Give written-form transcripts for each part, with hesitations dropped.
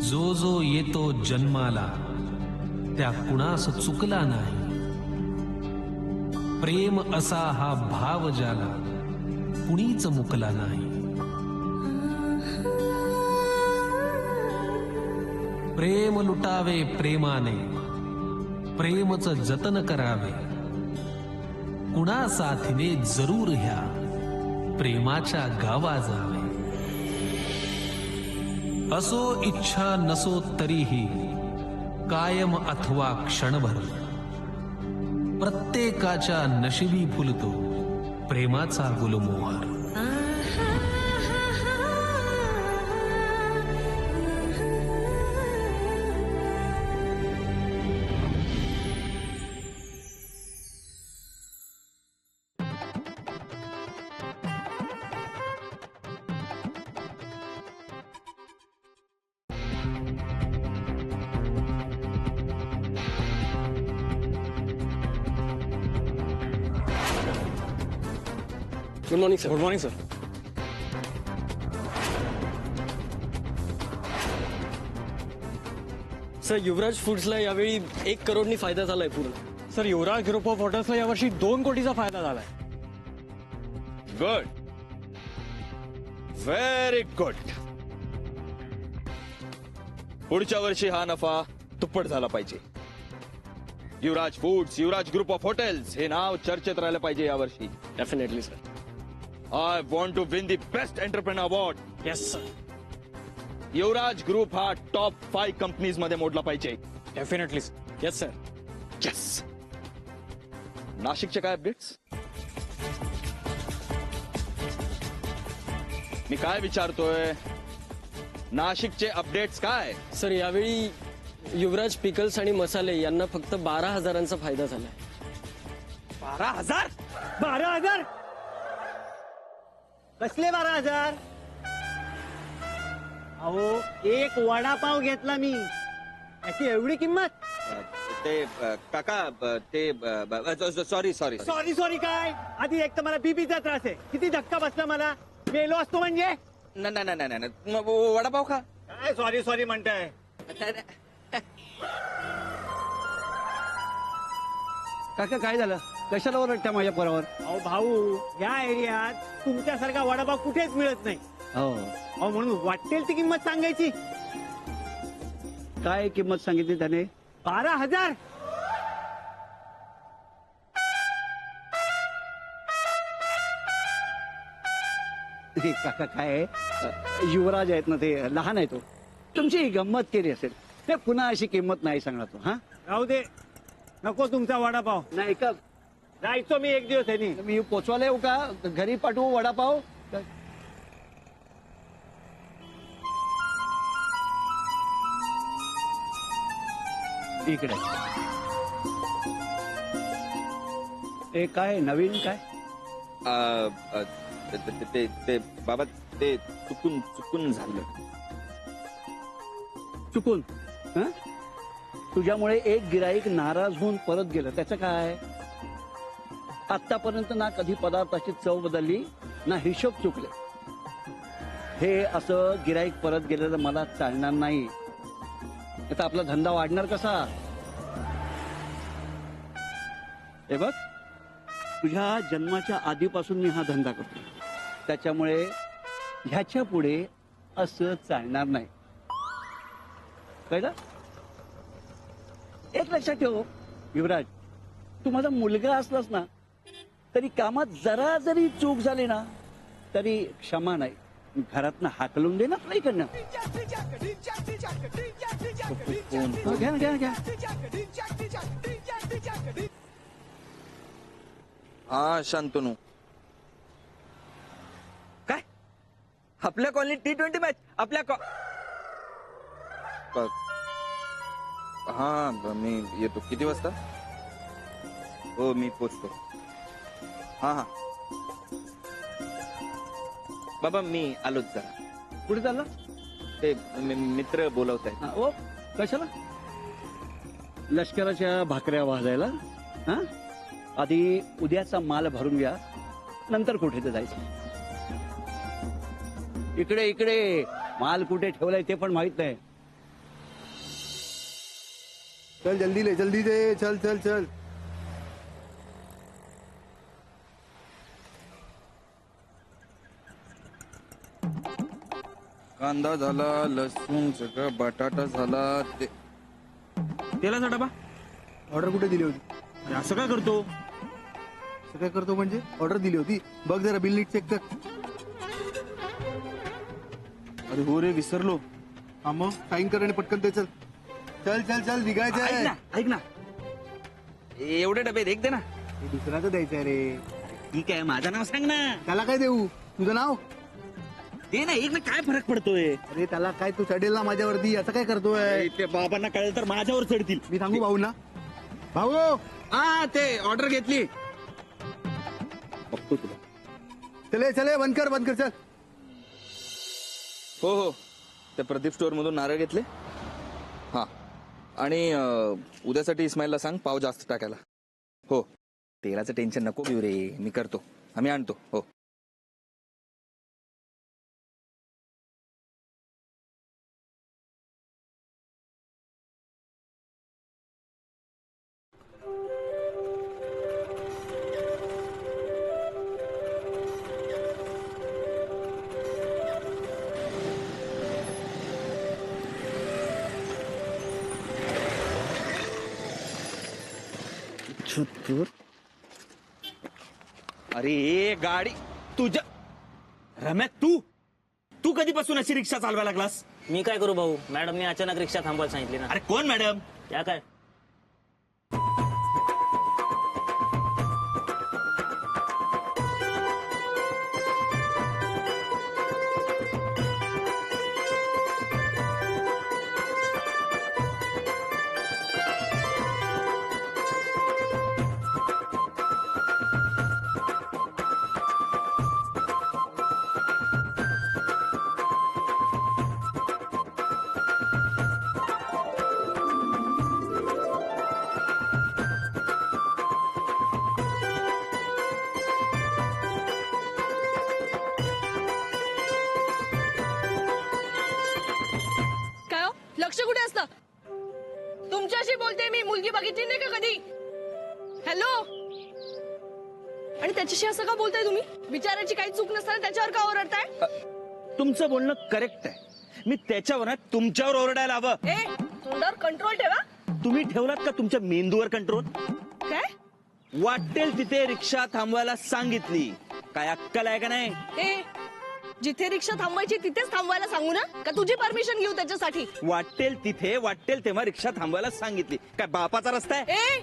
जो जो येतो जन्माला त्या कुणास चुकला नाही. प्रेम असा हा भाव ज्याला कुणीच मुकला नाही. प्रेम लुटावे प्रेमाने, प्रेमच जतन करावे. कुणा साथीने जरूर ह्या प्रेमाच्या गावा जावे. असो इच्छा नसो तरीही कायम अथवा क्षणभर प्रत्येकाच्या नशिबी फुलतो प्रेमाचा गुलमोहर. Good morning sir. Good morning sir. Sir Yuvraj फूड्सला यावेळी 1 करोडनी फायदा झालाय पूर्ण. सर युवराज ग्रुप ऑफ हॉटेल्सला यावर्षी 2 कोटीचा फायदा झालाय. Good, very good. पुढच्या वर्षी हा नफा दुप्पट झाला पाहिजे. Yuvraj foods, Yuvraj group of hotels हे नाव चर्चेत राहिलं पाहिजे यावर्षी. Definitely sir. I want to win the best entrepreneur award. Yes sir. Yuvraj group हा टॉप 5 कंपनीज मध्ये मोडला पाहिजे. डेफिनेटली. Yes sir. येस. नाशिकचे काय अपडेट्स? मी काय विचारतोय, नाशिकचे अपडेट्स काय? सर यावेळी युवराज पिकल्स आणि मसाले यांना फक्त 12,000चा फायदा झालाय. 12,000? 12,000? कसले 12,000? अहो एक वडापाव घेतला मी, याची एवढी किंमत? ते काका ते सॉरी सॉरी सॉरी सॉरी काय? आधी एक तर मला बीपीचा त्रास आहे. किती धक्का बसला मला, मेलो असतो म्हणजे. नाही वडापाव खा. काय सॉरी सॉरी म्हणताय? काका काय झालं? कशाला ओरडत्या माझ्या पोरावर? अहो भाऊ, या एरियात तुमच्यासारखा वडापाव कुठेच मिळत नाही. हो. अहो म्हणून वाटेल ती किंमत सांगायची. काय किंमत सांगितली त्याने? 12,000? काका काय आहे, युवराज आहेत ना ते, लहान आहे तो. तुमची गंमत केली असेल. ते पुन्हा अशी किंमत नाही सांगणार तो. हा राहू दे, नको तुमचा वडापाव. नाही का? जायचो मी एक दिवस ह्यानी. मी पोचवायला येऊ का? घरी पाठवू वडापाव? इकडे हे काय नवीन काय? ते बाबा ते चुकून झालं. चुकून? हं? तुझ्यामुळे एक गिराईक नाराज होऊन परत गेलं, त्याचं काय? आतापर्यंत ना कधी पदार्थाची चव बदलली, ना हिशोब चुकले. हे असं गिराईक परत गेलेलं मला चालणार नाही. आता आपला धंदा वाढणार कसा? हे बघ, तुझ्या जन्माच्या आधीपासून मी हा धंदा करतो, त्याच्यामुळे ह्याच्या पुढे असं चालणार नाही. कळलं? एक लक्षात ठेव युवराज, तू माझा मुलगा असलास ना तरी कामात जरा जरी चूक झाली ना तरी क्षमा नाही, घरातनं हाकलून दे ना तुला इकडनं. घ्या घ्या घ्या. हा शांतनू. काय आपल्या कॉलनीत T20 मॅच? आपल्या हा मी येतो. किती वाजता? हो मी पोचतो. हा हा बाबा मी आलोच जरा. कुठे चालला? ते मित्र बोलवत आहेत. ओ कशाला? लष्कराच्या भाकऱ्या वाजायला? हा, आधी उद्याचा माल भरून घ्या, नंतर कुठे तर जायचं. इकडे इकडे माल कुठे ठेवलाय ते पण माहित नाही. चल जल्दी दे चल चल चल. कांदा झाला, लसूण सगळं, बटाटा झाला. तेलाचा डबा ऑर्डर कुठे दिली होती? अरे असं काय करतो? असं काय करतो म्हणजे? ऑर्डर दिली होती, बघ जरा बिल नीट चेक कर. अरे हो रे, विसरलो. हा मग साईन कर आणि पटकन ते चल. चल चल चल निघायचं ऐक आहे. ना ऐक ना, एवढे डबे देख दे ना. हे दुसऱ्याचं द्यायचं आहे रे. ठीक आहे, माझं नाव सांग ना. त्याला काय देऊ? तुझं नाव? ते ना, एक ना, काय फरक पडतोय? अरे त्याला काय, तू चढेल ना माझ्यावरती, असं काय करतोय? ते बाबांना कळेल तर माझ्यावर चढतील. मी सांगू भाऊ ना? भाऊ हा, ते ऑर्डर घेतली. बघतो तुला. चले बंद कर चल. हो हो, त्या प्रदीप स्टोअर मधून नारळ घेतले. हा, आणि उद्यासाठी इस्माईलला सांग पाव जास्त टाकायला. हो, तेलाचं टेन्शन नको घेऊ रे, मी करतो, आम्ही आणतो. हो. अरे गाडी तुझ्या रम्या, तू कधीपासून अशी रिक्षा चालवायला लागलास? मी काय करू भाऊ, मॅडमने अचानक रिक्षा थांबवायला सांगितली ना. अरे कोण मॅडम? त्या काय काय हो? लक्ष कुठे असतं? तुमच्याशी बोलते मी, मुलगी बघितली नाही का कधी? हॅलो. आणि त्याच्याशी असं का बोलताय तुम्ही? बिचाराची काही चूक नसताना त्याच्यावर का ओरडताय? तुमचं बोलणं करेक्ट आहे. मी त्याच्यावर नाही, तुमच्यावर ओरडायला हवं. ए, तोंडावर कंट्रोल ठेवा. तुम्ही ठेवलात का तुमच्या मेंदूवर कंट्रोल? काय? वाटेल तिथे रिक्षा थांबवायला सांगितली, काय अक्कल आहे का नाही? ए, जिथे रिक्षा थांबवायची तिथेच थांबवायला सांगू ना, का तुझी परमिशन घेऊ त्याच्यासाठी? वाटेल तिथे वाटेल तेव्हा रिक्षा थांबवायला सांगितली, काय बापाचा रस्ता आहे? ए,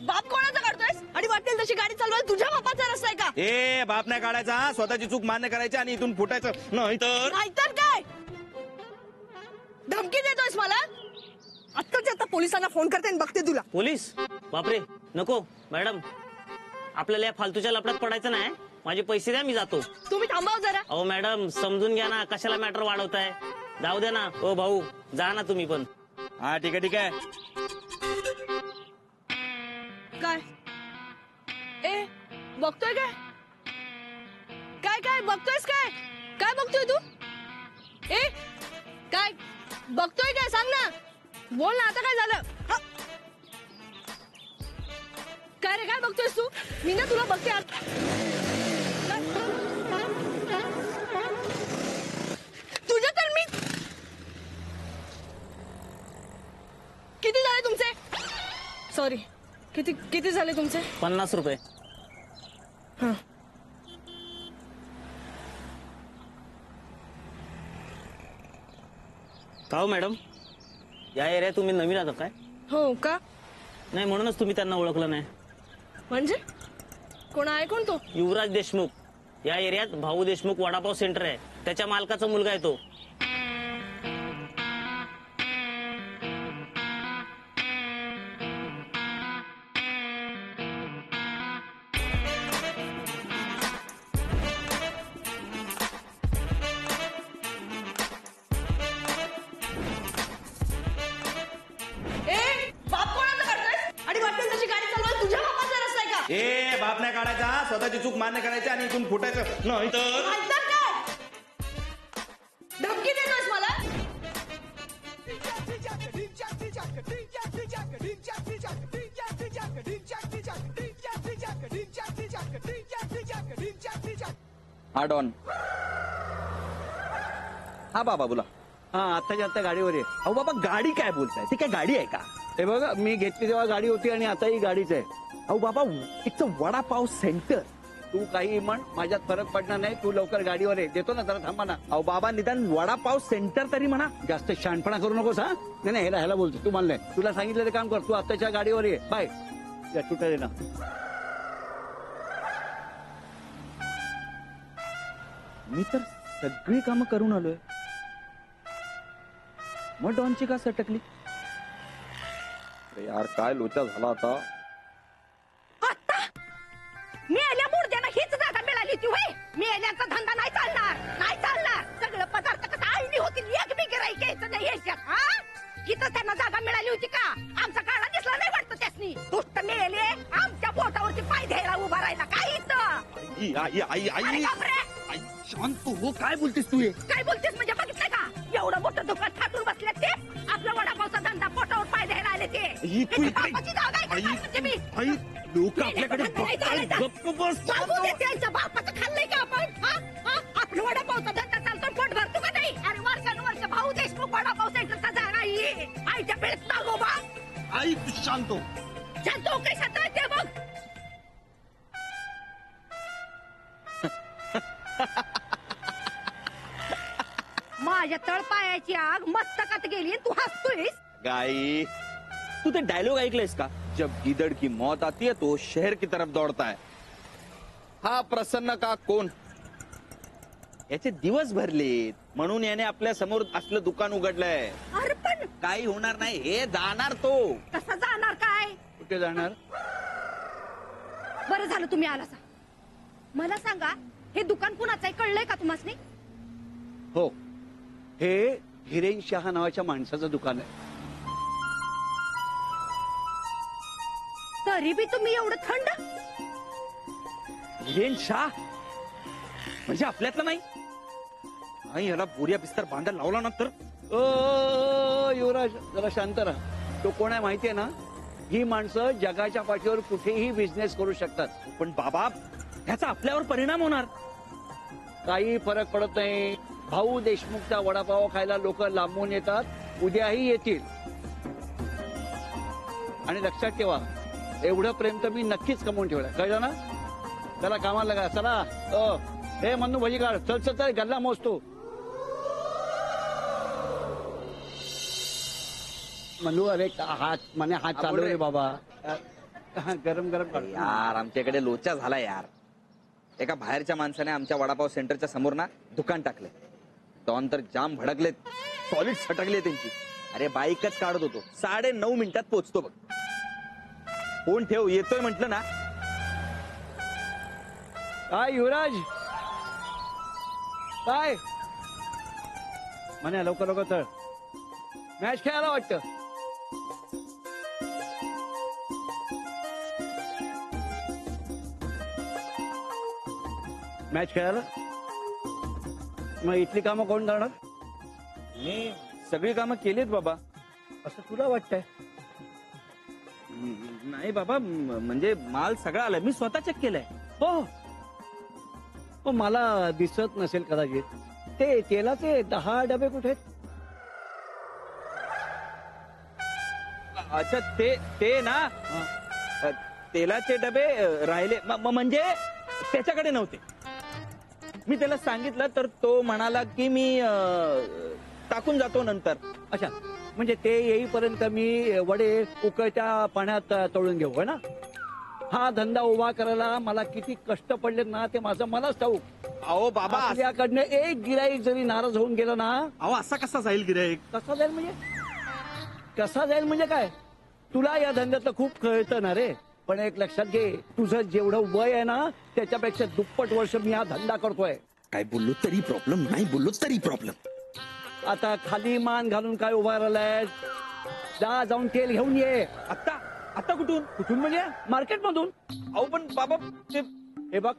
बाप कोणाचा काढतोयस? आणि वाटेल तशी गाडी चालवायला तुझ्या बापाचा रस्ता आहे का? ए, बाप नाही काढायचा, स्वतःची चूक मान्य करायची आणि इथून फुटायचं नाही तर. नाहीतर काय? धमकी देतोयस मला? आत्ताच्या आता पोलिसांना फोन करते आणि बघते तुला. पोलीस? बापरे, नको मॅडम, आपल्याला या फालतूच्या लपड्यात पडायचं नाही. माझे पैसे द्या, मी जातो. तुम्ही थांबाव जरा. अहो मॅडम, समजून घ्या ना, कशाला मॅटर वाढवताय? जाऊ द्या ना. ओ भाऊ, जा ना तुम्ही पण. हा ठीक आहे ठीक आहे. काय? ए, बघतोय काय? काय काय बघतोयस? काय काय बघतोय तू? ए, काय बघतोय? काय सांग ना, बोल ना. आता काय झालं? हा. काय रे, काय बघतोयस तू? मी ना तुला बघते आता. तुझ्या तर मी. किती झाले तुमचे? सॉरी, किती झाले तुमचे? 50 रुपये. का हो मॅडम, या एरियात तुम्ही नवीन आहात काय? हो का? नाही, म्हणूनच तुम्ही त्यांना ओळखलं नाही. म्हणजे कोण आहे? कोण तो? युवराज देशमुख. या एरियात भाऊ देशमुख वडापाव सेंटर आहे, त्याच्या मालकाचा मुलगा आहे तो. ए, बाप नाही काढायचा, स्वतःची चूक मान्य करायची आणि इथून फुटायचं नाही तर. नाहीतर काय? धमकी देतोयस मला? हा डॉन. हा बाबा बोला. हा आत्ताच्या आत्ता गाडीवर आहे. अहो बाबा गाडी काय बोलताय, ती काय गाडी आहे का? हे बघा मी घेतली तेव्हा गाडी होती आणि आता ही गाडीच आहे. अहो बाबा इट्स अ वडापाव सेंटर. तू काही म्हण माझ्यात फरक पडणार नाही. तू लवकर गाडीवर आहे. देतो ना, जरा थांबा ना. अहो बाबा निदान वडापाव सेंटर तरी म्हणा. जास्त शहाणपणा करू नकोस हा. नाही नाही, ह्याला बोलतो. तू म्हणलंय, तुला सांगितलेलं काम कर. तू आत्ताच्या गाडीवर ये. बाय. या तुटा दे ना. मी तर सगळी कामं करून आलोय, मग डॉनची का सटकली? अरे यार काय लोचा झाला आता. आता मेल्या मुर्द्याला हीच जागा मिळाली होती होय. मेल्याचा धंदा नाही चालणार, नाही चालणार. सगळं पदार्थ कसं आळणी होतील, एक बी गिराईक घ्यायचं नाही याच्यात. हा इथं त्यांना जागा मिळाली होती का? आमचा काळा दिसला नाही वाटतं त्यासनी. दुष्ट मेले आमच्या पोटावरती पाय द्यायला उभा राहिला काय इथं. अरे बापरे, शांत हो. काय बोलतेस तू? काय बोलतेस म्हणजे बघितलं का? एवढं मोठं दुकान थाटून बसले ते. आपला वडापावचा धंदा पोटावर पाय द्यायला आले ते. त्याच्या बापाची जागा आहे का काय म्हणते मी? लोक आपल्याकडे चालू दे, त्यांच्या बापाचं खाल्लंय का आपण? हा? हा? आपलं वडापावचा धंदा चालतो, पोट भरतो का नाही? अरे वर्षानुवर्ष भाऊ देशमुख वडापाव सेंटरचा जागा आहे. आईच्या पेळेत नागोबा. आई शांत हो. शांत हो, काय शांत आहे ते बघ. माझ्या तळपायाची आग मस्तकात गेली, तू हसतोयस. गाई तू ते डायलॉग ऐकलेस का? जब गिदड़ की मौत आती है तो शहर की तरफ दौड़ता है. हा प्रसन्न का कोण? याचे दिवस भरलेत म्हणून याने आपल्या समोर असलं दुकान उघडलंय. अरे पण काही होणार नाही, हे जाणार तो. कसं जाणार काय? कुठे जाणार? बरं झालं तुम्ही आलासा. मला सांगा, हे दुकान कुणाचं आहे कळलंय का तुम्हाला? हो, हे हिरेन शहा नावाच्या माणसाचं दुकान आहे. तरी बी तुम्ही एवढं थंड. हिरेन शाह म्हणजे आपल्यातलं नाही. आणि याला बोरिया बिस्तर बांधायला लावला ना तर. ओ युवराज जरा शांत राहा. तो कोण आहे माहितीये ना? ही माणसं जगाच्या पाठीवर कुठेही बिझनेस करू शकतात. पण बाबा ह्याचा आपल्यावर परिणाम होणार. काही फरक पडत नाही. भाऊ देशमुखचा वडापाव खायला लोक लांबून येतात, उद्याही येतील. आणि लक्षात ठेवा, एवढं प्रेम तर मी नक्कीच कमवून ठेवलं. कळलं ना? चला कामाला लागा. चला. हे मन्नू भजी काढ. चल चल चल, गल्ला मोजतो. मन्नू अरे हात मने हात चालू रे बाबा. गरम गरम काढ. यार आमच्याकडे लोचा झाला यार. एका बाहेरच्या माणसाने आमच्या वडापाव सेंटरच्या समोर ना दुकान टाकले. डॉन तर जाम भडकलेत, सॉलिड सटकले त्यांची. अरे बाईकच काढत होतो, 9:30 मिनिटात पोहोचतो बघ. फोन ठेव, येतोय म्हंटल ना. काय युवराज? काय म्हणे? लवकर लवकर चल, मॅच खेळायला वाटतं. मॅच खेळायला मग इथली कामं कोण करणार? मी सगळी कामं केलीत बाबा. असं तुला वाटतंय? नाही बाबा, म्हणजे माल सगळा आलाय, मी स्वतः चेक केलाय. हो, मला दिसत नसेल कदाचित. ते तेलाचे 10 डबे कुठे आहेत? अच्छा ते ना तेलाचे डबे राहिले म्हणजे त्याच्याकडे नव्हते. मी त्याला सांगितलं तर तो म्हणाला की मी टाकून जातो नंतर. अच्छा, म्हणजे ते येईपर्यंत मी वडे उकळत्या पाण्यात तळून घेऊ है ना? हा धंदा उभा करायला मला किती कष्ट पडलेत ना, ते माझं मलाच ठाऊक. अहो बाबा, आपल्याकडनं एक गिराईक जरी नाराज होऊन गेला ना. अहो असा कसा जाईल गिराईक? कसा जाईल म्हणजे? कसा जाईल म्हणजे काय? तुला या धंद्यातलं खूप कळतं ना रे. पण एक लक्षात घे, तुझं जेवढं वय आहे ना त्याच्यापेक्षा दुप्पट वर्ष मी हा धंदा करतोय. काय बोललो तरी प्रॉब्लेम, नाही बोललो तरी प्रॉब्लेम. आता खाली मान घालून काय उभा राहिलाय? जा, जाऊन तेल घेऊन ये. आता कुठून म्हणजे मार्केट मधून. अहो पण बाबा ते हे बघ,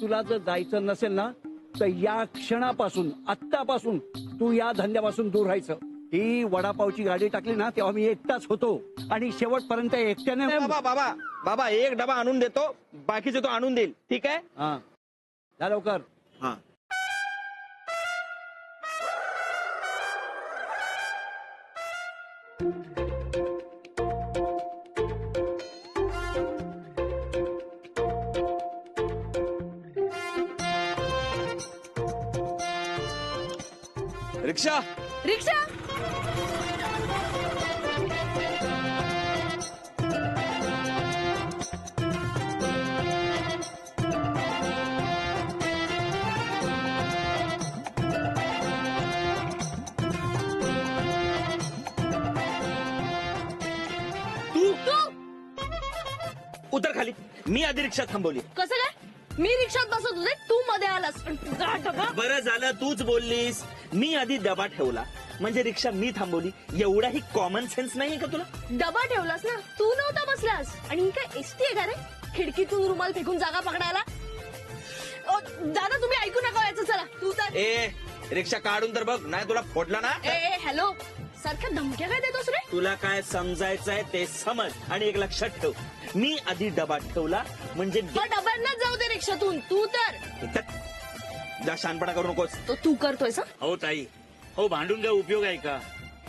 तुला जर जायचं नसेल ना तर या क्षणापासून, आत्तापासून तू या धंद्यापासून दूर राहायचं. ही वडापावची गाडी टाकली ना तेव्हा मी एकटाच होतो आणि शेवटपर्यंत एकट्याने. बाबा एक डबा आणून देतो, बाकीचे तो आणून देईल, ठीक आहे? हा, जा लवकर. हा. रिक्षा. रिक्षा. उतर खाली. मी आधी रिक्षा थांबवली. कसं काय? मी रिक्षात बसत होते, तू मध्ये आलास. तुझा डबा. बरं झालं तूच बोललीस. मी आधी डबा ठेवला म्हणजे रिक्षा मी थांबवली. एवढाही कॉमन सेन्स नाहीये का तुला? डबा ठेवलास ना, तू नव्हता बसलास. आणि ही काय एसटी आहे का रे? खिडकीतून रुमाल फेकून जागा पकडायला. दादा तुम्ही ऐकू नका याचं. चला तू तर. ए रिक्षा काढून तर बघ, नाही तुला फोडला ना. ए हॅलो, सारख्या धमक्या काय देतोस रे? तुला काय समजायचंय ते समज. आणि एक लक्षात ठेव, मी आधी डबा ठेवला म्हणजे डब्यांना जाऊ दे रिक्षातून. तू तर. जा शहाणपणा करू नकोस. तो तू करतोयस. हो ताई, हो भांडून काय उपयोग आहे का?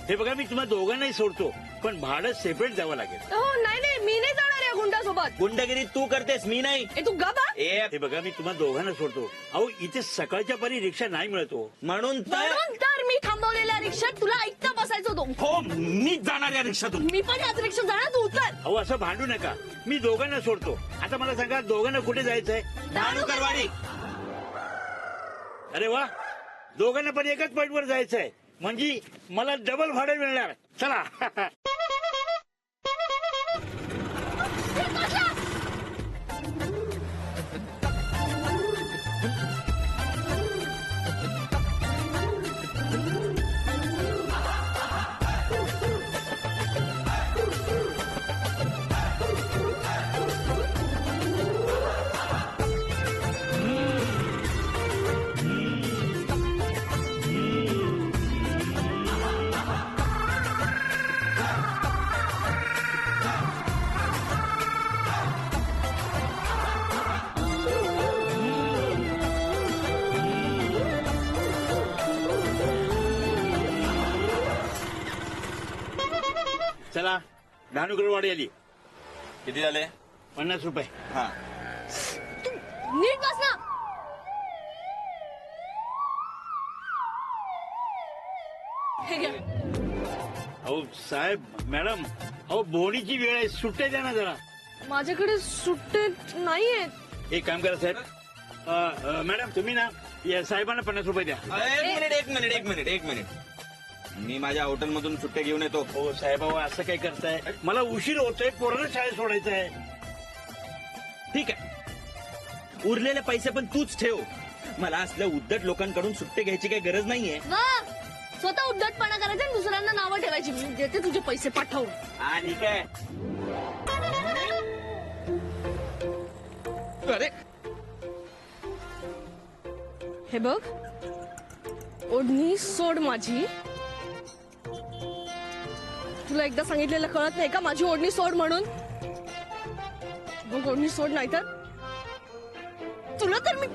हे बघा मी तुम्हाला दोघांनाही सोडतो, पण भाडं सेपरेट द्यावं लागेल. हो नाही नाही, मी नाही जाणार या गुंडासोबत. गुंडगिरी तू करतेस, मी नाही. ए तू गबा. हे बघा मी तुम्हाला दोघांना सोडतो. अहो इथे सकाळच्या पारी रिक्षा नाही मिळतो. म्हणून तर मी थांबवलेल्या रिक्षात तुला ऐकता बसायचं होतं. हो मीच जाणार या रिक्षातून. मी पण याच रिक्षात जाणार, तू उतर. अहो असं भांडू नका, मी दोघांना सोडतो. आता मला सांगा दोघांना कुठे जायचंय? धानुकरवाडी. अरे वा, दोघांना पण एकाच पॉईंटवर जायचंय म्हणजे मला डबल भाडं मिळणार. चला. चला, धानुकरवाडी आली. किती झाले? 50 रुपये. हा. नीट बस ना. हे घ्या. अहो साहेब, मॅडम, अहो बोनीची वेळ आहे, सुट्ट्या द्या ना जरा. माझ्याकडे सुट्टे नाहीयेत. एक काम करा साहेब. मॅडम तुम्ही ना या साहेबांना 50 रुपये द्या. एक मिनिट. मी माझ्या हॉटेलमधून सुट्ट्या घेऊन येतो. हो साहेब, अहो असं काय करताय? मला उशीर होतोय, पोरांना शाळेत सोडायचं आहे. ठीक आहे, उरलेले पैसे पण तूच ठेव. मला असल्या उद्धट लोकांकडून सुट्टे घ्यायची काही गरज नाहीये. वा, स्वतः उद्धटपणा करायचा आणि दुसऱ्यांना नावं ठेवायची. मी देते तुझे पैसे पाठवून. हा ठीक आहे. अरे हे बघ, ओढणी सोड माझी. तुला एकदा सांगितलेलं कळत नाही का? माझी ओढणी सोड म्हणून. मग ओढणी सोड, नाही तर तुला तर मी.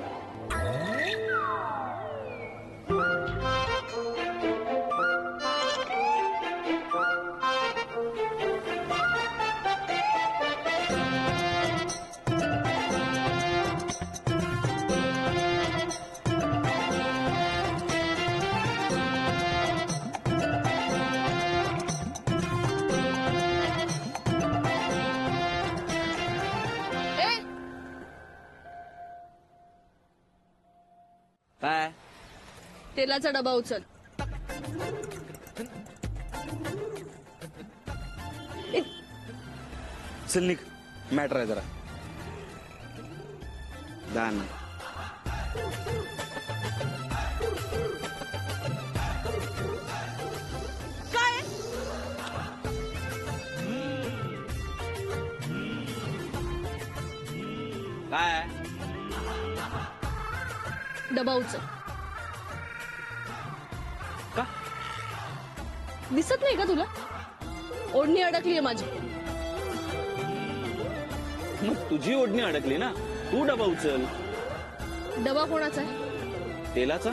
काय? तेलाचा डबा उचल. चल निघ, मॅटर आहे जरा. जा ना. काय? काय? डबा उचल. का? दिसत नाही का तुला? ओढणी अडकली आहे माझी. मग तुझी ओढणी अडकली ना, तू डबा उचल. डबा कोणाचा आहे? तेलाचा?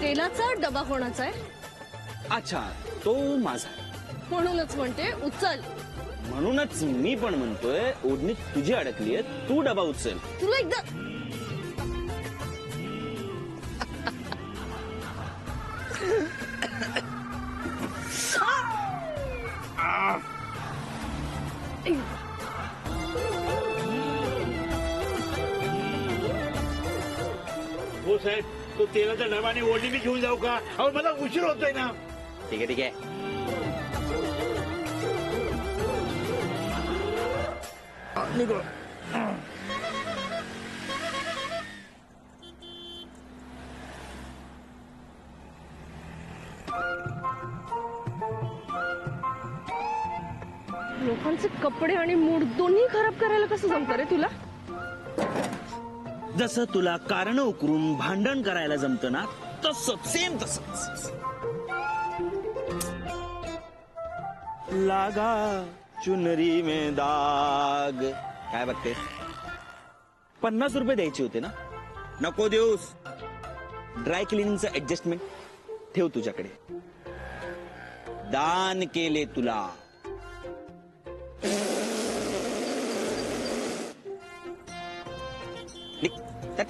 तेलाचा डबा कोणाचा आहे? अच्छा, तो माझा आहे. म्हणूनच म्हणते उचल. म्हणूनच मी पण म्हणतोय ओढणी तुझी अडकली आहे, तू डबा उचल. तुला एकदा हो साहेब, तो तेलाचा डबा आणि ओढणी मी घेऊन जाऊ का? अहो मला उशीर होतोय ना. ठीक आहे, ठीक आहे. लोकांचे कपडे आणि मूड दोन्ही खराब करायला कसं जमतं रे तुला? जसं तुला कारण उकरून भांडण करायला जमतं ना, तसं सेम तसंच. लागा चुनरी में दाग. काय बघते? 50 रुपये द्यायचे होते ना? नको देऊस. ड्राय क्लिनिंगचं ऍडजस्टमेंट ठेव तुझ्याकडे. दान केले तुला. निघ. चल.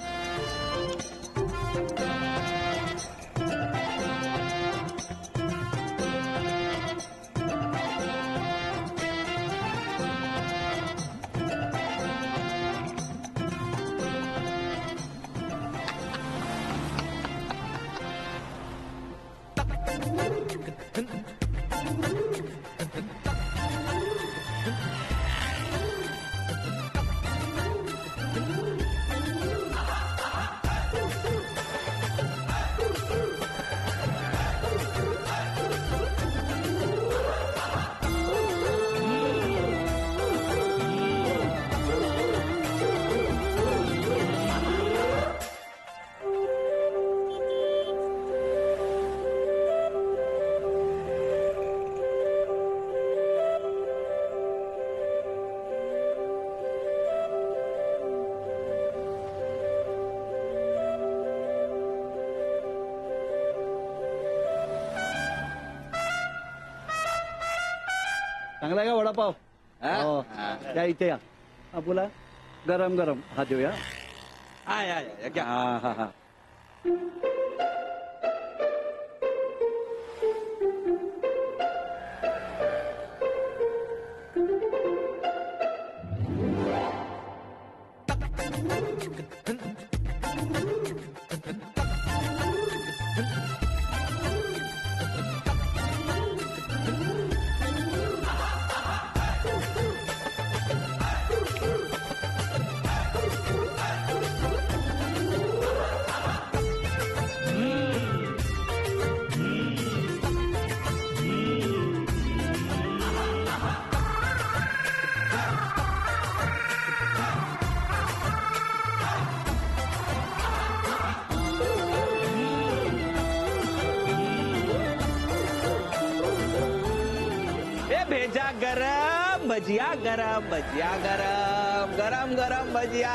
चांगला आहे का वडापाव? हो. या इथे या. हा बोला. गरम गरम हा देऊया. हा हा हा. भेजा गरम भजिया, गरम भजिया, गरम गरम गरम भजिया,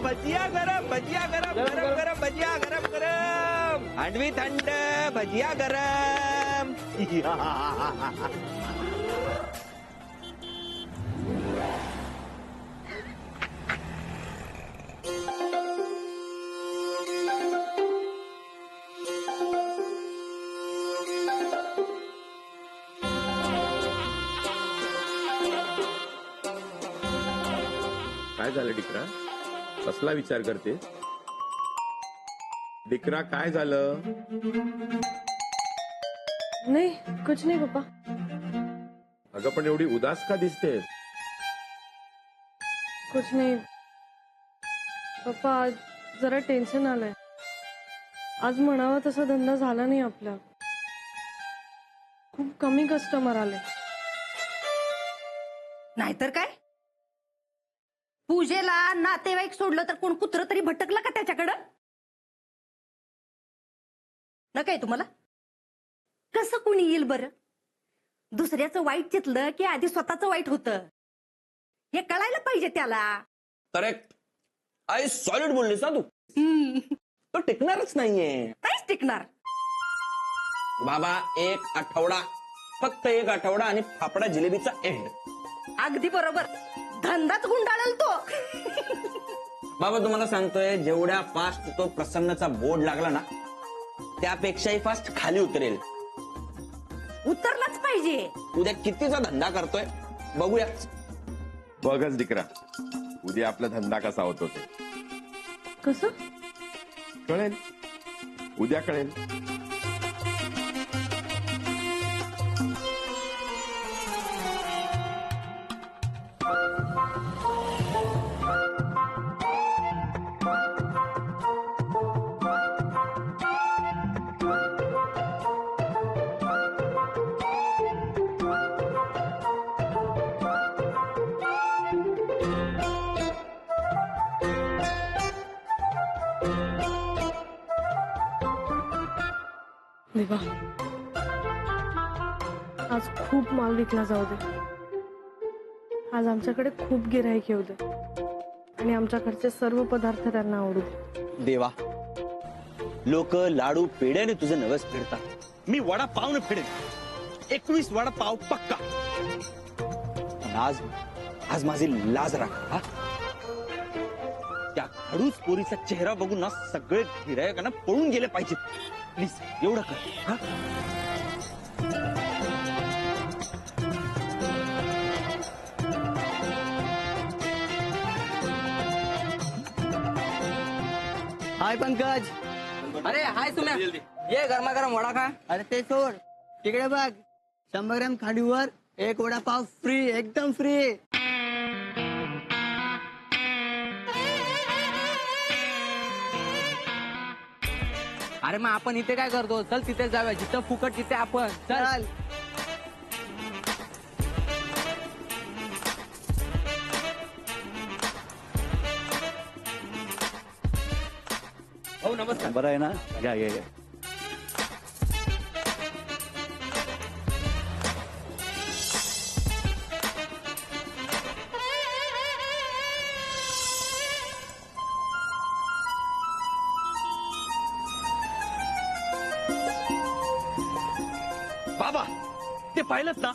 भजिया गरम, भजिया गरम, गरम गरम भजिया, गरम गरम हंडवी थंड भजिया गरम. काय झालं डिकरा? कसला विचार करते डिकरा? काय झालं? नाही कुछ नाही पप्पा. अगं पण एवढी उदास का दिसतेस? कुछ नाही पप्पा, आज जरा टेन्शन आलंय. आज म्हणावा तसा धंदा झाला नाही आपला. खूप कमी कस्टमर आले. नाहीतर काय, पूजेला नातेवाईक सोडलं तर कोण कुत्र तरी भटकलं का त्याच्याकडं? न काय तुम्हाला कसं कोणी येईल बरं? दुसऱ्याचं वाईट चितलं की आधी स्वतःचं वाईट होतं. हे कळायला पाहिजे त्याला. करेक्ट. आय सॉलिड बोललीस ना तू. तो टिकणारच नाहीये. काहीच टिकणार. बाबा एक आठवडा, फक्त एक आठवडा आणि फाफडा जिलेबीचा एंड. अगदी बरोबर. धंदाच गुंडाळेल तो. बाबा तुम्हाला सांगतोय, जेवढ्या फास्ट तो प्रसन्नचा बोर्ड लागला ना, त्यापेक्षाही फास्ट खाली उतरेल. उतरलाच पाहिजे. उद्या कितीचा धंदा करतोय बघूया. बघच डिकरा, उद्या आपला धंदा कसा होतो ते कसं? कळेल. उद्या कळेल. देवा, आज खूप माल विकला जाऊ दे. आज आमच्याकडे खूप गिऱ्हाईक येऊ दे आणि आमच्याकडचे सर्व पदार्थ त्यांना आवडू दे. देवा, लोक लाडू पेढ्याने तुझे नवस फेडतात. मी वडा पावने फेडेन. 21 वडा पाव पक्का. पण आज माझी लाज राखा. हा? त्या खडूस पोरीचा चेहरा बघून ना सगळे गिऱ्हाईकांना पळून गेले पाहिजेत. प्लीज एवढं कर. हा? हाय पंकज. अरे हाय सुम्या, ये गरमागरम वडा खा. अरे ते सोड, तिकडे बघ. 100 ग्रॅम खांडीवर एक वडापाव फ्री, एकदम फ्री. अरे मग आपण इथे काय करतो? चल तिथे जाऊया, जिथं फुकट तिथे आपण. चल. हो नमस्कार. बरं आहे ना? या या या. बाबा ते पाहिलं ना?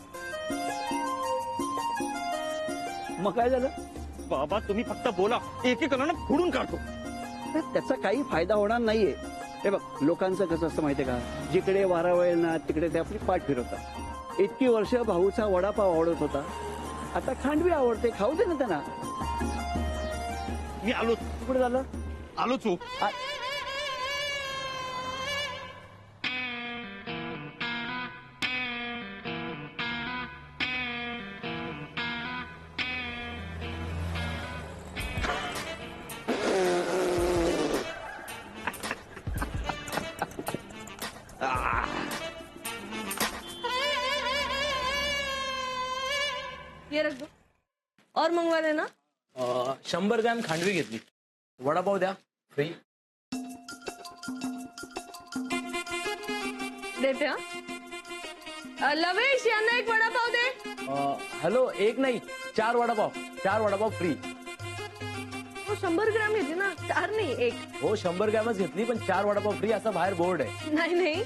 मग काय झालं? बाबा तुम्ही फक्त बोला, एकेकाला ना फोडून काढतो. त्याचा काही फायदा होणार नाहीये. हे बघ, लोकांचं कसं असतं माहितीये का, जिकडे वारा वळेल ना तिकडे ते आपली पाठ फिरवतात. इतकी वर्ष भाऊचा वडापाव आवडत होता, आता खांडवी आवडते. खाऊ दे ना त्यांना. मी आलो. कुठे झालं? आलोच हो. ये रख दो. और मंगवा देना. 100 ग्रॅम खांडवी घेतली. वडापाव द्या फ्री. देते हा. लवेश, यांना एक वडापाव दे. हॅलो, एक नाही 4 वडापाव. 4 वडापाव फ्री. हो 100 ग्रॅम घेतली ना, 4 नाही 1. हो 100 ग्रॅमच घेतली, पण 4 वडापाव फ्री असा बाहेर बोर्ड आहे. नाही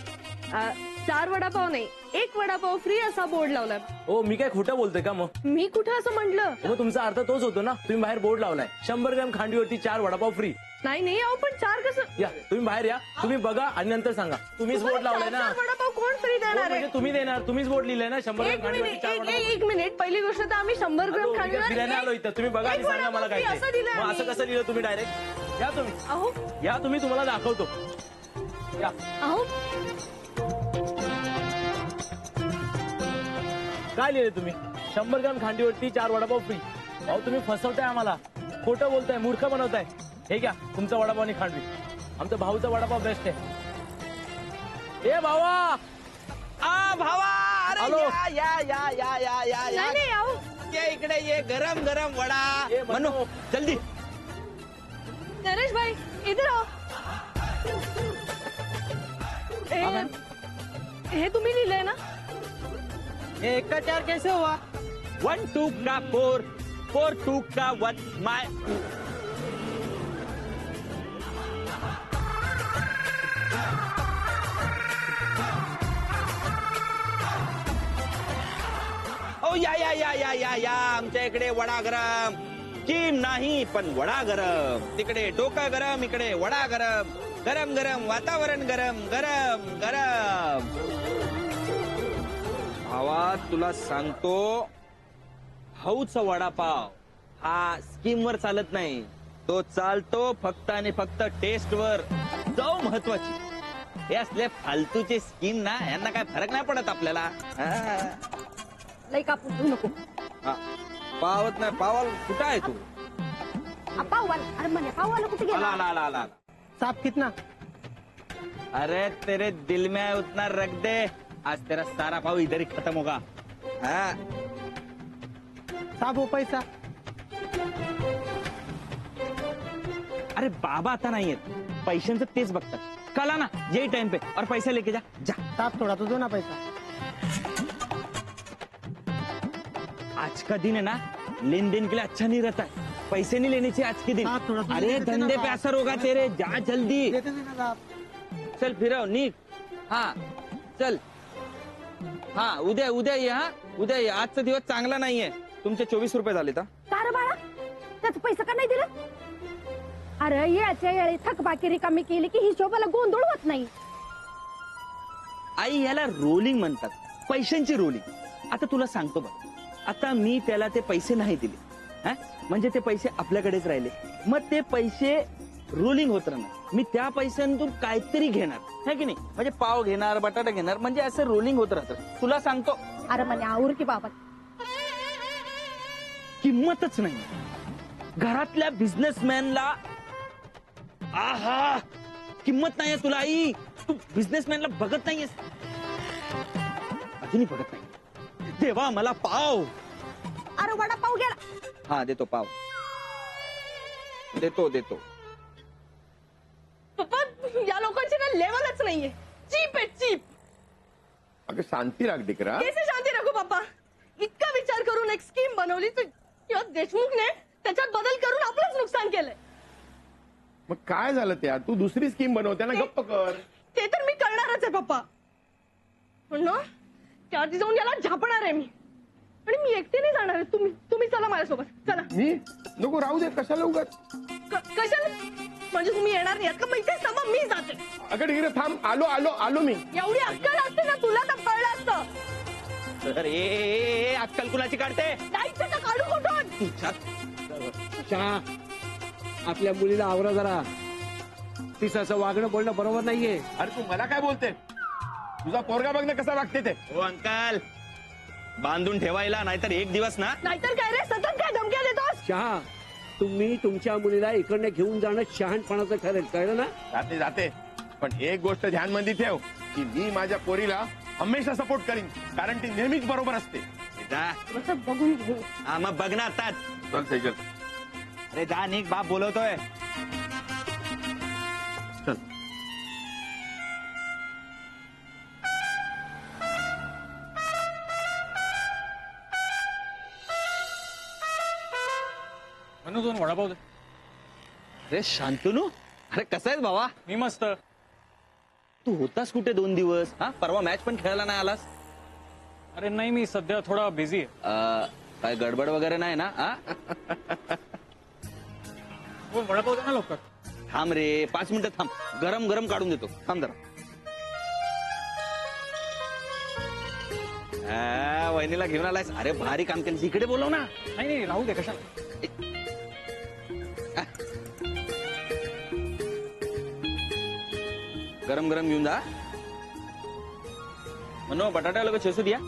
4 वडापाव नाही, 1 वडापाव फ्री असा बोर्ड लावलाय. हो मी काय खोटं बोलतोय का? मग मी कुठं असं म्हटलं? मग तुमचा अर्थ तोच होतो ना. तुम्ही बाहेर बोर्ड लावलाय 100 ग्रॅम खांडीवरती 4 वडापाव फ्री. नाही अहो, पण 4 कसं? या तुम्ही बाहेर या, तुम्ही बघा आणि नंतर सांगा. तुम्हीच बोर्ड लावलाय ना. 4 वडापाव कोण फ्री हो, देणार आहे? म्हणजे तुम्ही देणार. तुम्हीच बोर्ड लिहिलंय ना 100 ग्रॅम खांडीवरती 4 वडापाव. एक मिनिट. पहिली गोष्ट तर आम्ही 100 ग्रॅम खांडीवर फिरायला आलो इथं. तुम्ही बघा आणि सांगा मला काय ते. असं दिलंय मग असं आम्ही. कसं लिहिलं तुम्ही डायरेक्ट? या तुम्ही. अहो या तुम्ही, तुम्हाला दाखवतो. या. अहो काय लिहिले तुम्ही? 100 ग्रॅम खांडीवरती 4 वडापाव फ्री. अहो तुम्ही फसवताय आम्हाला, खोटं बोलताय, मूर्ख बनवताय. हे घ्या तुमचा वडापाव आणि खांडवी. आमचा भाऊचा वडापाव बेस्ट आहे. ए भावा, भावा, अरे हॅलो. या नाही अहो, ये इकडे ये. गरम गरम वडा. ए, म्हणू जल्दी. नरेश भाई इधर आओ. हे तुम्ही लिहिलंय ना? 1 का 4 कैसे हुआ? 1 2 का 4. 4 2 का 1 माय ओ या आमच्या इकडे वडा गरम किम नाही पण वडा गरम तिकडे डोकं गरम इकडे वडा गरम गरम गरम वातावरण गरम गरम गरम भावा तुला सांगतो हौचा वडापाव हा स्कीम वर चालत नाही तो चालतो फक्त आणि फक्त टेस्ट वर चव महत्वाची हे असले फालतूचे स्कीम ना यांना काय फरक नाही पडत आपल्याला लई कापूस घेऊ नको. पावत नाही पावाल कुठं आहे तू पाववाला अरे म्हणे पाववाला कुठे गेला? आला साप कितना? अरे तेरे दिल में उतना रख दे आज तेरा सारा पाव इधर ही खत्म होगा हाँ साप हो पैसा. अरे बाबा आता नाही येत पैशांचं तेच बघतात कला ना यही टाइम पे और पैसे लेके जा जा साप थोड़ा तो दो ना पैसा. आज का दिन है ना लेन देन के लिए अच्छा नहीं रहता है पैसे नहीं लेने चाहिए आज के दिन हाँ, थोड़ा तो अरे देते ना धंधे पे बाप. असर होगा तेरे जा जल्दी देते थे ना साप. चल फिरव नीट हा चल हा उद्या ये हा उद्या ये आजचा दिवस चांगला नाहीये तुमचे 24 रुपये झाले का का रे बाळा त्याचं पैसा का नाही दिलं? अरे याच्या वेळी थकबाकी रिकामी केली की हिशोबाला गोंधळ होत नाही. आई याला रोलिंग म्हणतात पैशांची रोलिंग आता तुला सांगतो बघ आता मी त्याला ते पैसे नाही दिले हा? म्हणजे ते पैसे आपल्याकडेच राहिले मग ते पैसे रोलिंग होत राहणार मी त्या पैशांतून काहीतरी घेणार है की नाही म्हणजे पाव घेणार बटाटा घेणार म्हणजे असं रोलिंग होत राहतं तुला सांगतो अरे म्हणे आवर की बाबा किंमतच नाही घरातल्या बिझनेसमॅनला आहा किंमत नाहीये तुला आई तू बिझनेसमॅनला बघत नाहीयेस अजूनही बघत नाही देवा मला पाव अरे वडापाव गेला. हा देतो पाव देतो पप्पा या लोकांची ना लेवलच नाहीये चीप आहे चीप. अगं शांती राख डिकरा कैसे शांती रखू पप्पा इतका विचार करून एक स्कीम बनवली तर या देशमुखने त्याच्यात बदल करून आपलंच नुकसान केलंय. मग काय झालं त्या तू दुसरी स्कीम बनवते ना गप्प कर ते तर मी करणारच आहे पप्पा पण ना त्या आधी जाऊन याला झापणार आहे मी आणि मी एकटी नाही जाणार आहे तुम्ही चला माझ्यासोबत चला. मी नको राहू दे कशाला उगाच कशाला म्हणजे तुम्ही येणार नाही का मग इथेच थांबा मी जाते. अगं डिकरा थांब आलो मी एवढी अक्कल असते ना तुला तर कळलं असतं. अरे अक्कल कुणाची काढते जायचं तर काढू कुठून. आपल्या मुलीला आवरा जरा तिचं असं वागणं बोलणं बरोबर नाहीये. अरे तू मला काय बोलते तुझा पोरगा बघ ना कसा वागते ते हो अंकल बांधून ठेवायला नाहीतर एक दिवस ना नाहीतर काय रे सतत काय धमक्या देतोस. शहा तुम्ही तुमच्या मुलीला इकडनं घेऊन जाणं शहाणपणाचं ठरेल कळलं ना. जाते पण एक गोष्ट ध्यान मध्ये ठेव की मी माझ्या पोरीला हमेशा सपोर्ट करीन कारण ती नेहमीच बरोबर असते. जा असं बघून घेऊ. हा मग बघ ना आता चल सैजल अरे जा निक बाप बोलवतोय चल म्हणून दोन वडापाव दे. अरे शांतनू अरे कसा आहेस भावा मी मस्त. तू होतास कुठे 2 दिवस हा परवा मॅच पण खेळायला नाही आलास. अरे नाही मी सध्या थोडा बिझी आहे. काय गडबड वगैरे नाही ना हा हो वडापाव दे ना लवकर. थांब रे 5 मिनिटं थांब गरम गरम काढून देतो थांब जरा वहिनीला घेऊन आलायस अरे भारी काम केलं इकडे बोलव ना. नाही राहू दे कशाला. गरम गरम घेऊन जा मनो बटाटा लोक छेसू दिया.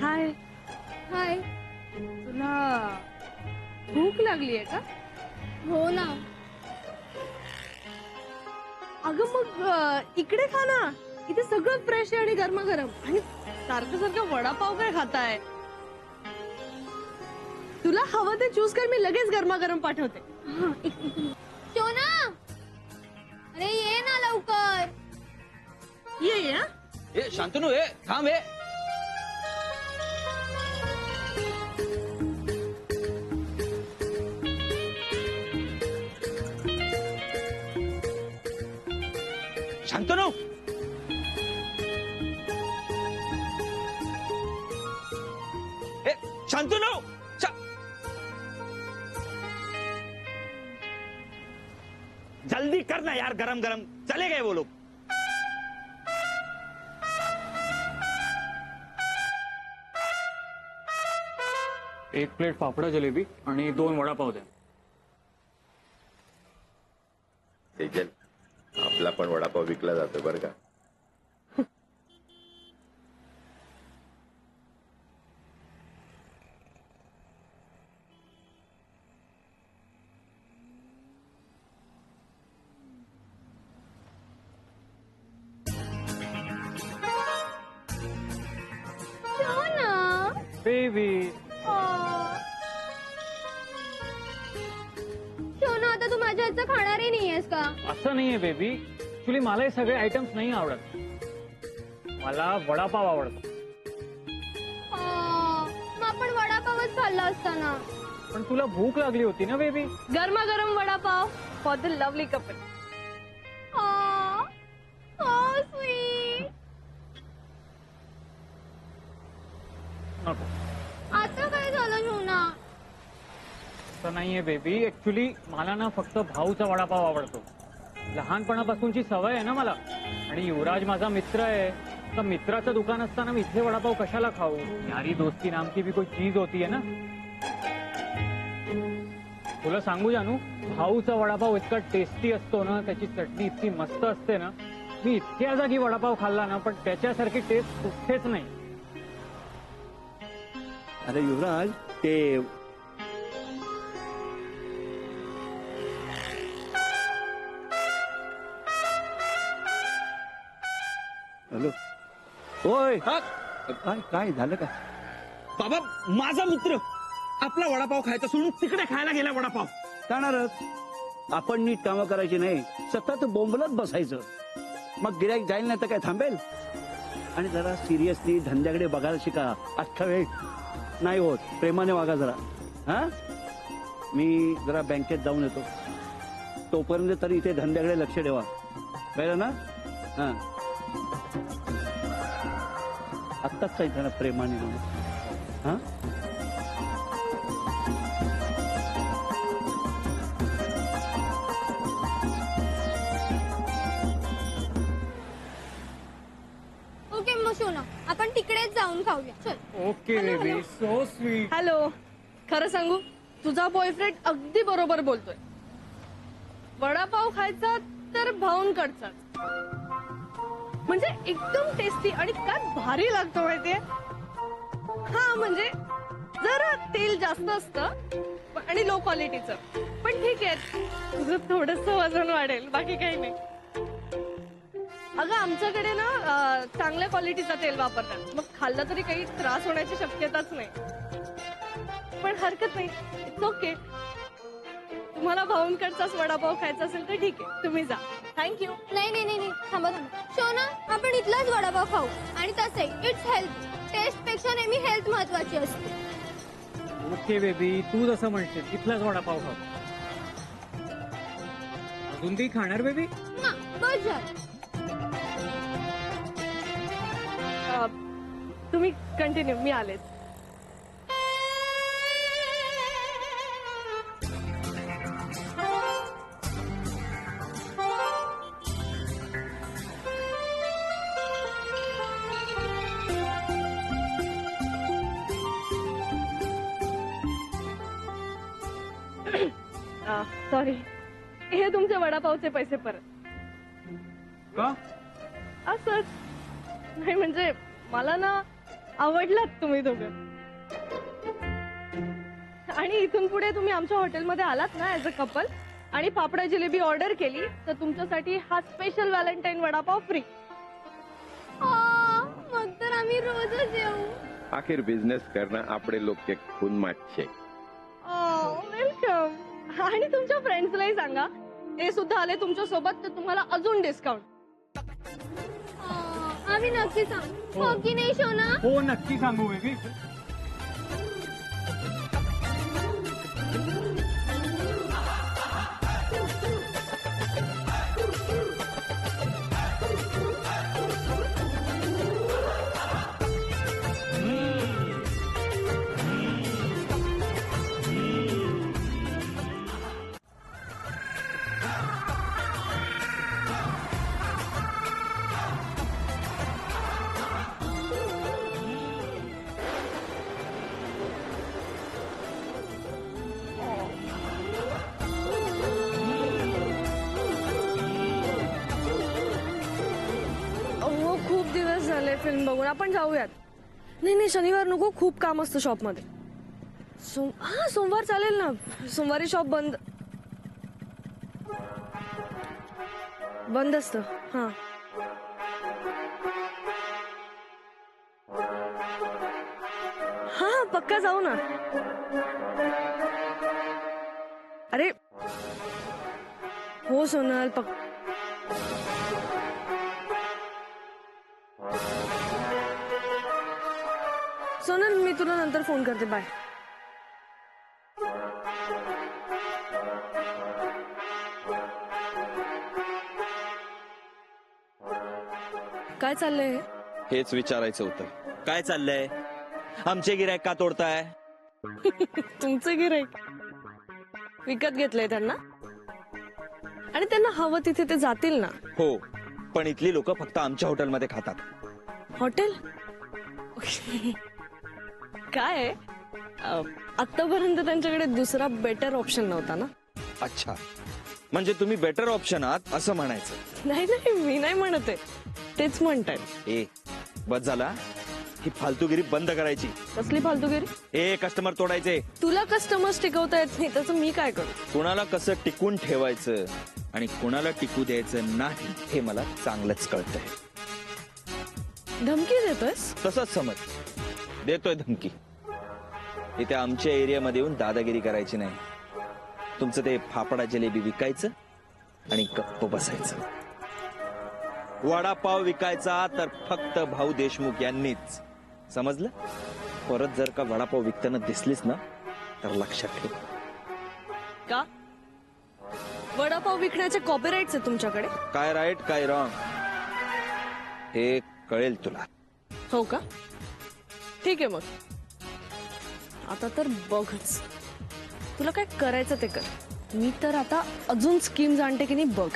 हाय हाय तुला भूक लागली आहे का. हो ना. अगं मग इकडे खा ना इथे सगळं फ्रेश आहे आणि गरमागरम आणि सारखं सारखं वडापाव काय खाताय. तुला हवं ते चूज कर मी लगेच गरमागरम पाठवते. शोना अरे ये ना लवकर. ये ए शांतनू ए थांब ए. शांतनू ए शांतनू जल्दी करना यार, गरम गरम चले गए वो लोग. एक प्लेट फाफडा जलेबी आणि 2 वडापाव द्या. तेजल, आपला पण वडापाव विकला जातो बरं का. शोना बेबी शोना आता तू माझ्या हातचं खाणारही नाहीयेस का? असं नाहीये बेबी, ऍक्च्युली मला हे सगळे आयटम्स नाही आवडत. मला वडापाव आवडतो. मग आपण वडापावच खाल्ला असता ना. पण तुला भूक लागली होती ना बेबी. गरमागरम vada pav for the lovely couple. नको. आता काय झालं शोना? असं नाहीये बेबी, ऍक्च्युली मला ना फक्त भाऊचा वडापाव आवडतो. लहानपणापासूनची सवय आहे ना मला. आणि युवराज माझा मित्र आहे, तर मित्राचं दुकान असताना मी इथले वडापाव कशाला खाऊ. यारी दोस्ती नाम की भी कोई चीज होती है ना. तुला सांगू जानू, भाऊचा वडापाव इतका टेस्टी असतो ना, त्याची चटणी इतकी मस्त असते ना. मी इतक्या जागी वडापाव खाल्ला ना, पण त्याच्यासारखी टेस्ट कुठेच नाही. अरे युवराज ते हॅलो होय काय काय झालं काय. बाबा माझा मित्र आपला वडापाव खायचा सोडून तिकडे खायला गेला वडापाव. जाणारच. आपण नीट कामं करायची नाही, सतत बोंबलत बसायचं. मग गिऱ्हाईक जाईल नाही तर काय थांबेल. आणि जरा सिरियसली धंद्याकडे बघायला शिका. अख्खा वेळ नाही होत. प्रेमाने वागा जरा. हा मी जरा बँकेत जाऊन येतो. तोपर्यंत तरी इथे धंद्याकडे लक्ष ठेवा. कळलं ना. हा आत्ताच काही जरा प्रेमाने हा. ओके मग शोना आपण तिकडेच जाऊन खाऊया. चल. Okay baby, so sweet. Hello, खरं सांगू तुझा बॉयफ्रेंड अगदी बरोबर बोलतोय. वडापाव खायचा तर भाऊंकडचा, म्हणजे एकदम टेस्टी आणि काय भारी लागतो माहितीये. हा म्हणजे जरा तेल जास्त असतं आणि लो क्वालिटीचं, पण ठीक आहे तुझं थोडस वजन वाढेल, बाकी काही नाही. अगं आमच्याकडे ना चांगल्या क्वालिटीचं तेल वापरतात, मग खाल्लं तरी काही त्रास होण्याची शक्यताच नाही. पण हरकत नाही, इट्स ओके. तुम्हाला भाऊंकडचाच वडापाव खायचा असेल तर ठीक आहे, तुम्ही जा. थँक्यू. नाही नाही नाही थांबा थांबा शोना, आपण इथलाच वडापाव खाऊ. आणि तसंही इट्स हेल्थ. टेस्ट पेक्षा नेहमी हेल्थ महत्वाची असते. ओके बेबी, तू जसं म्हणशील इथलाच वडापाव खाऊ. अजून काही खाणार बेबी? ना बस झालं. तुम्ही कंटिन्यू, मी आलेच. सॉरी, हे तुमचे वडापावचे पैसे परत. का? असंच. नाही म्हणजे मला ना आवडलात तुम्ही दोघं. आणि इथून पुढे तुम्ही आमच्या हॉटेलमध्ये आलात ना ऍज अ कपल आणि फाफडा जिलेबी ऑर्डर केली तर तुमच्यासाठी हा स्पेशल व्हॅलेंटाईन वडापाव फ्री. मग तर आम्ही रोजच येऊ. आखिर बिझनेस करणं आपले लोक खून मागचे. वेलकम. आणि तुमच्या फ्रेंड्सलाही सांगा, ते सुद्धा आले तुमच्या सोबत तर तुम्हाला अजून डिस्काउंट. आम्ही नक्की सांग हो की नाही शोना? हो नक्की सांगू बेबी. अहो खूप दिवस झाले फिल्म बघून, आपण जाऊयात. नाही शनिवार नको, खूप काम असतं शॉपमध्ये. हा सोमवार चालेल ना, सोमवारी शॉप बंद असतं. हा हा पक्का जाऊ ना. अरे हो सोनल सोनल मी तुला नंतर फोन करते. बाय. काय चाललंय? हेच विचारायचं होतं. काय चाललंय? आमचे गिरायक का तोडताय? तुमचे गिराईक विकत घेतलंय त्यांना, आणि त्यांना हवं तिथे ते जातील ना. हो, पण इथली लोक फक्त आमच्या हॉटेलमध्ये खातात. हॉटेल काय आतापर्यंत त्यांच्याकडे दुसरा बेटर ऑप्शन नव्हता ना. अच्छा, म्हणजे तुम्ही बेटर ऑप्शन आहात असं म्हणायचं? नाही मी नाही म्हणत आहे, तेच म्हणतायत. ए बस झाला, ही फालतूगिरी बंद करायची. कसली फालतूगिरी? कस्टमर तोडायचे. तुला कस्टमर्स टिकवता येत नाही, त्याचं मी काय करू? कुणाला कसं टिकून ठेवायचं आणि कुणाला टिकू द्यायचं नाही हे मला चांगलंच कळतंय. धमकी देतोयस? तसंच समज. देतोय धमकी. इथे आमच्या एरियामध्ये येऊन दादागिरी करायची नाही. तुमचं ते फाफडा जलेबी विकायचं आणि गप्प बसायचं. वडापाव विकायचा तर फक्त भाऊ देशमुख यांनीच. समजलं? परत जर का वडापाव विकताना दिसलीस ना तर लक्षात ठेव. का? वडापाव विकण्याचे कॉपीराइट्स आहे तुमच्याकडे? काय राईट काय रॉंग हे कळेल तुला. हो का? ठीक आहे मग. आता तर बघच, तुला काय करायचं ते कर. मी तर आता अजून स्कीम्स आणते की नाही बघ.